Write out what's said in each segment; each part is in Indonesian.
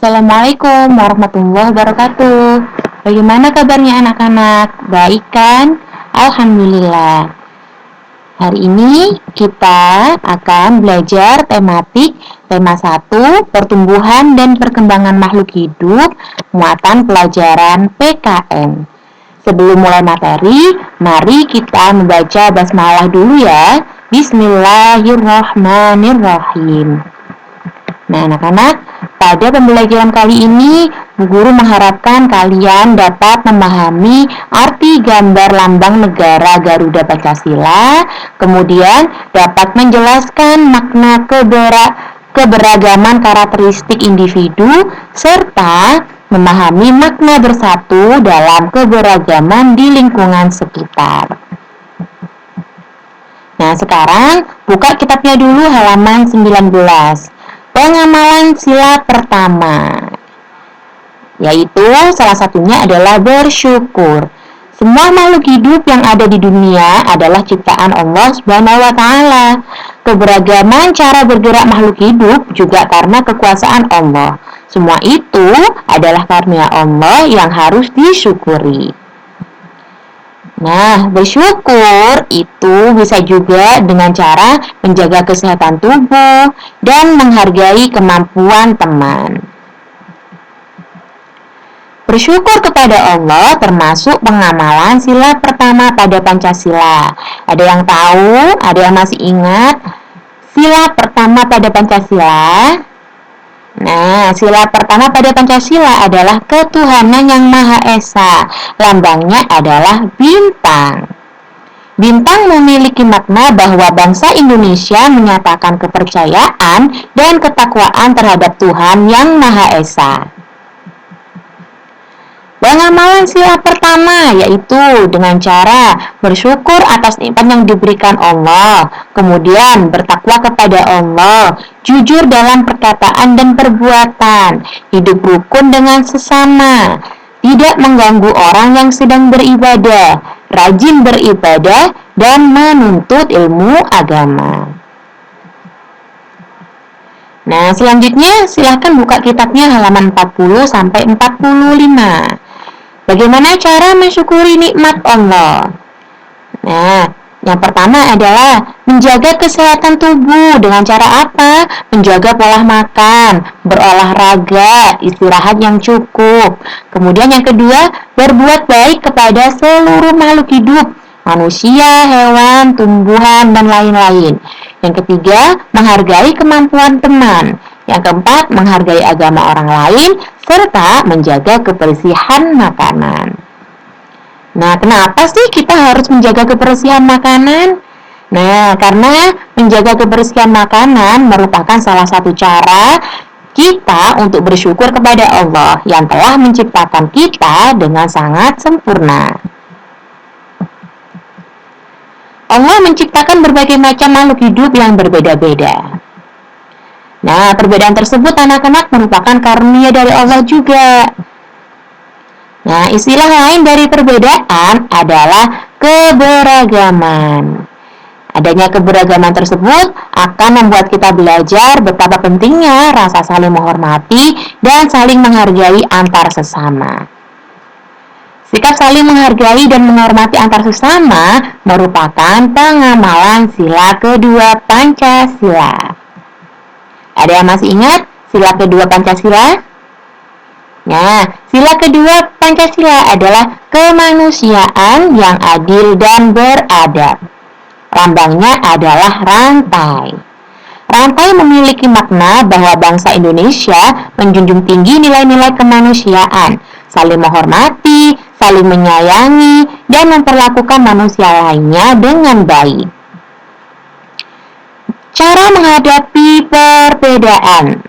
Assalamualaikum warahmatullahi wabarakatuh. Bagaimana kabarnya anak-anak? Baik kan? Alhamdulillah. Hari ini kita akan belajar tema 1, pertumbuhan dan perkembangan makhluk hidup, muatan pelajaran PKN. Sebelum mulai materi, mari kita membaca basmalah dulu ya. Bismillahirrahmanirrahim. Nah, anak-anak, pada pembelajaran kali ini, Bu Guru mengharapkan kalian dapat memahami arti gambar lambang negara Garuda Pancasila, kemudian dapat menjelaskan makna keberagaman karakteristik individu, serta memahami makna bersatu dalam keberagaman di lingkungan sekitar. Nah, sekarang buka kitabnya dulu halaman 19. Pengamalan sila pertama, yaitu salah satunya adalah bersyukur. Semua makhluk hidup yang ada di dunia adalah ciptaan Allah Subhanahu wa Ta'ala. Keberagaman cara bergerak makhluk hidup juga karena kekuasaan Allah. Semua itu adalah karunia Allah yang harus disyukuri. Nah, bersyukur itu bisa juga dengan cara menjaga kesehatan tubuh dan menghargai kemampuan teman. Bersyukur kepada Allah termasuk pengamalan sila pertama pada Pancasila. Ada yang tahu? Ada yang masih ingat sila pertama pada Pancasila? Nah, sila pertama pada Pancasila adalah ketuhanan yang Maha Esa. Lambangnya adalah bintang. Bintang memiliki makna bahwa bangsa Indonesia menyatakan kepercayaan dan ketakwaan terhadap Tuhan yang Maha Esa. Pengamalan sila pertama yaitu dengan cara bersyukur atas nikmat yang diberikan Allah, kemudian bertakwa kepada Allah, jujur dalam perkataan dan perbuatan, hidup rukun dengan sesama, tidak mengganggu orang yang sedang beribadah, rajin beribadah, dan menuntut ilmu agama. Nah, selanjutnya silahkan buka kitabnya halaman 40-45. Bagaimana cara mensyukuri nikmat Allah? Nah, yang pertama adalah menjaga kesehatan tubuh. Dengan cara apa? Menjaga pola makan, berolahraga, istirahat yang cukup. Kemudian yang kedua, berbuat baik kepada seluruh makhluk hidup, manusia, hewan, tumbuhan, dan lain-lain. Yang ketiga, menghargai kemampuan teman. Yang keempat, menghargai agama orang lain, serta menjaga kebersihan makanan. Nah, kenapa sih kita harus menjaga kebersihan makanan? Nah, karena menjaga kebersihan makanan merupakan salah satu cara kita untuk bersyukur kepada Allah yang telah menciptakan kita dengan sangat sempurna. Allah menciptakan berbagai macam makhluk hidup yang berbeda-beda. Nah, perbedaan tersebut anak-anak merupakan karunia dari Allah juga. Nah, istilah lain dari perbedaan adalah keberagaman. Adanya keberagaman tersebut akan membuat kita belajar betapa pentingnya rasa saling menghormati dan saling menghargai antar sesama. Sikap saling menghargai dan menghormati antar sesama merupakan pengamalan sila kedua Pancasila. Ada yang masih ingat sila kedua Pancasila? Nah, sila kedua Pancasila adalah kemanusiaan yang adil dan beradab. Lambangnya adalah rantai. Rantai memiliki makna bahwa bangsa Indonesia menjunjung tinggi nilai-nilai kemanusiaan, saling menghormati, saling menyayangi, dan memperlakukan manusia lainnya dengan baik. Cara menghadapi perbedaan.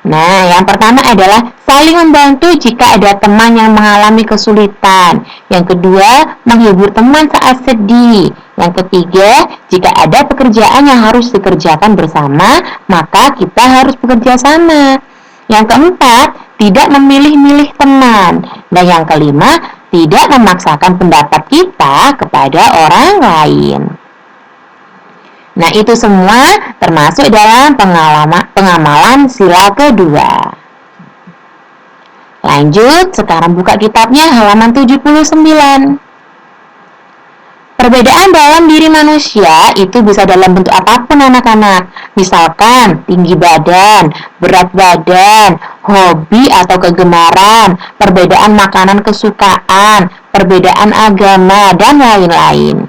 Nah, yang pertama adalah saling membantu jika ada teman yang mengalami kesulitan. Yang kedua, menghibur teman saat sedih. Yang ketiga, jika ada pekerjaan yang harus dikerjakan bersama, maka kita harus bekerja sama. Yang keempat, tidak memilih-milih teman. Dan yang kelima, tidak memaksakan pendapat kita kepada orang lain. Nah, itu semua termasuk dalam pengamalan sila kedua. Lanjut, sekarang buka kitabnya halaman 79. Perbedaan dalam diri manusia itu bisa dalam bentuk apapun anak-anak. Misalkan tinggi badan, berat badan, hobi atau kegemaran, perbedaan makanan kesukaan, perbedaan agama, dan lain-lain.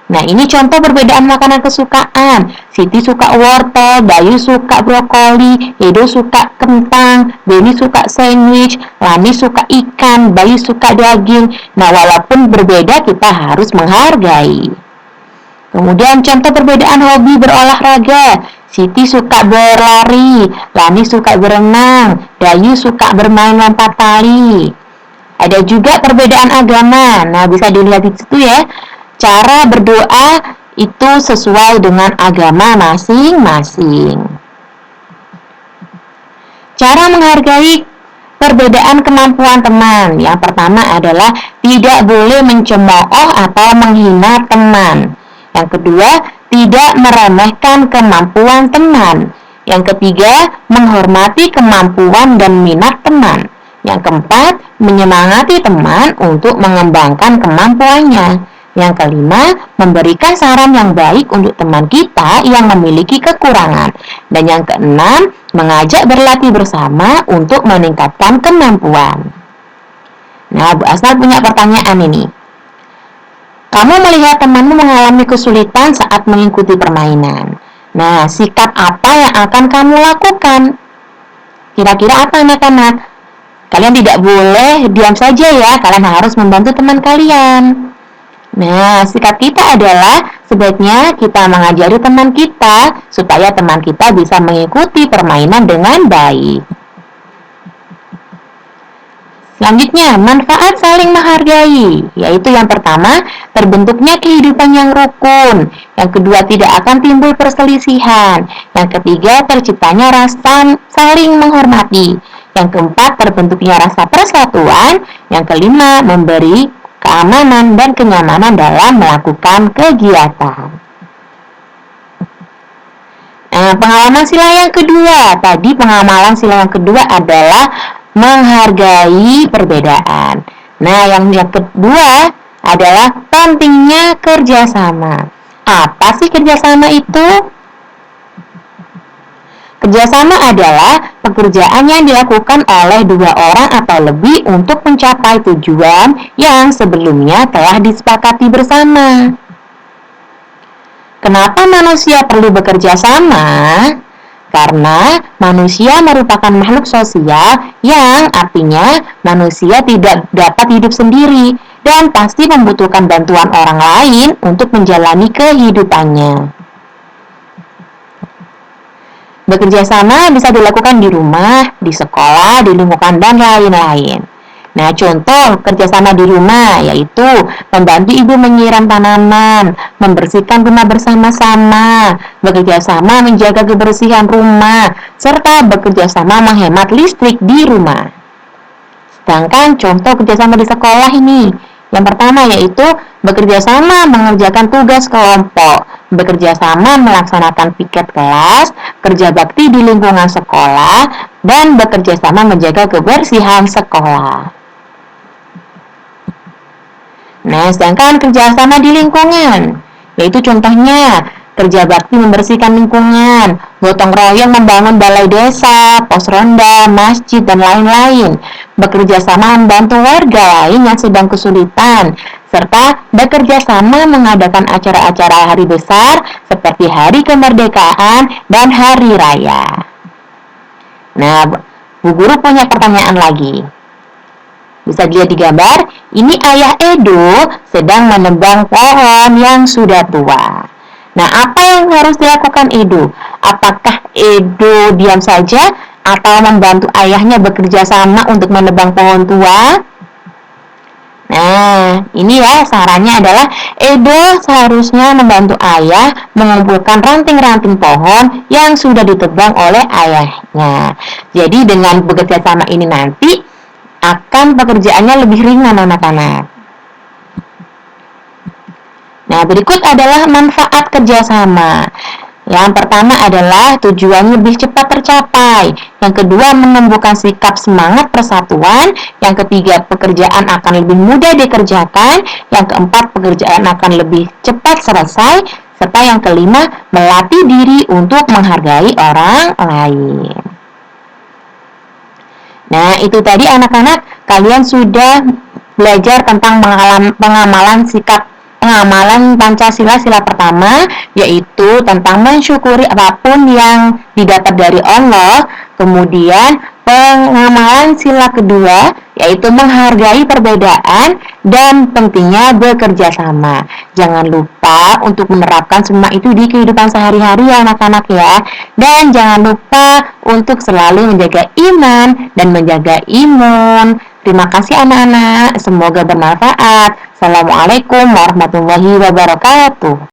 Nah, ini contoh perbedaan makanan kesukaan. Siti suka wortel, Bayu suka brokoli, Edo suka kentang, Beni suka sandwich, Lani suka ikan, Bayu suka daging. Nah, walaupun berbeda, kita harus menghargai. Kemudian contoh perbedaan hobi berolahraga. Siti suka berlari, Lani suka berenang, Bayu suka bermain lompat tali. Ada juga perbedaan agama. Nah, bisa dilihat di situ ya. Cara berdoa itu sesuai dengan agama masing-masing. Cara menghargai perbedaan kemampuan teman. Yang pertama adalah tidak boleh mencemooh atau menghina teman. Yang kedua, tidak meremehkan kemampuan teman. Yang ketiga, menghormati kemampuan dan minat teman. Yang keempat, menyemangati teman untuk mengembangkan kemampuannya. Yang kelima, memberikan saran yang baik untuk teman kita yang memiliki kekurangan. Dan yang keenam, mengajak berlatih bersama untuk meningkatkan kemampuan. Nah, Bu Asnal punya pertanyaan ini. Kamu melihat temanmu mengalami kesulitan saat mengikuti permainan. Nah, sikap apa yang akan kamu lakukan? Kira-kira apa anak-anak? Kalian tidak boleh diam saja ya, kalian harus membantu teman kalian. Nah, sikap kita adalah sebaiknya kita mengajari teman kita supaya teman kita bisa mengikuti permainan dengan baik. Selanjutnya, manfaat saling menghargai, yaitu yang pertama, terbentuknya kehidupan yang rukun. Yang kedua, tidak akan timbul perselisihan. Yang ketiga, terciptanya rasa saling menghormati. Yang keempat, terbentuknya rasa persatuan. Yang kelima, memberi keamanan dan kenyamanan dalam melakukan kegiatan. Nah, pengalaman sila yang kedua. Tadi pengamalan sila yang kedua adalah menghargai perbedaan. Nah, yang kedua adalah pentingnya kerjasama. Apa sih kerjasama itu? Kerjasama adalah pekerjaan yang dilakukan oleh dua orang atau lebih untuk mencapai tujuan yang sebelumnya telah disepakati bersama. Kenapa manusia perlu bekerja sama? Karena manusia merupakan makhluk sosial yang artinya manusia tidak dapat hidup sendiri dan pasti membutuhkan bantuan orang lain untuk menjalani kehidupannya. Bekerja sama bisa dilakukan di rumah, di sekolah, di lingkungan, dan lain-lain. Nah, contoh kerjasama di rumah yaitu membantu ibu menyiram tanaman, membersihkan rumah bersama-sama, bekerja sama menjaga kebersihan rumah, serta bekerja sama menghemat listrik di rumah. Sedangkan contoh kerjasama di sekolah ini, yang pertama yaitu bekerja sama mengerjakan tugas kelompok, bekerja sama melaksanakan piket kelas, kerja bakti di lingkungan sekolah, dan bekerja sama menjaga kebersihan sekolah. Nah, sedangkan kerja sama di lingkungan, yaitu contohnya kerja bakti membersihkan lingkungan, gotong royong membangun balai desa, pos ronda, masjid, dan lain-lain, bekerja sama membantu warga lain yang sedang kesulitan, serta bekerja sama mengadakan acara-acara hari besar seperti hari kemerdekaan dan hari raya. Nah, Bu Guru punya pertanyaan lagi. Bisa dilihat di gambar, ini ayah Edo sedang menebang pohon yang sudah tua. Nah, apa yang harus dilakukan Edo? Apakah Edo diam saja atau membantu ayahnya bekerja sama untuk menebang pohon tua? Nah, ini ya sarannya adalah Edo seharusnya membantu ayah mengumpulkan ranting-ranting pohon yang sudah ditebang oleh ayahnya. Jadi dengan bekerja sama ini nanti akan pekerjaannya lebih ringan anak-anak. Nah, berikut adalah manfaat kerjasama. Yang pertama adalah tujuan lebih cepat tercapai. Yang kedua, menumbuhkan sikap semangat persatuan. Yang ketiga, pekerjaan akan lebih mudah dikerjakan. Yang keempat, pekerjaan akan lebih cepat selesai. Serta yang kelima, melatih diri untuk menghargai orang lain. Nah, itu tadi anak-anak, kalian sudah belajar tentang pengamalan Pancasila sila pertama, yaitu tentang mensyukuri apapun yang didapat dari Allah. Kemudian pengamalan sila kedua, yaitu menghargai perbedaan dan pentingnya bekerja sama. Jangan lupa untuk menerapkan semua itu di kehidupan sehari-hari ya anak-anak ya. Dan jangan lupa untuk selalu menjaga iman dan menjaga imun. Terima kasih anak-anak, semoga bermanfaat. Assalamualaikum warahmatullahi wabarakatuh.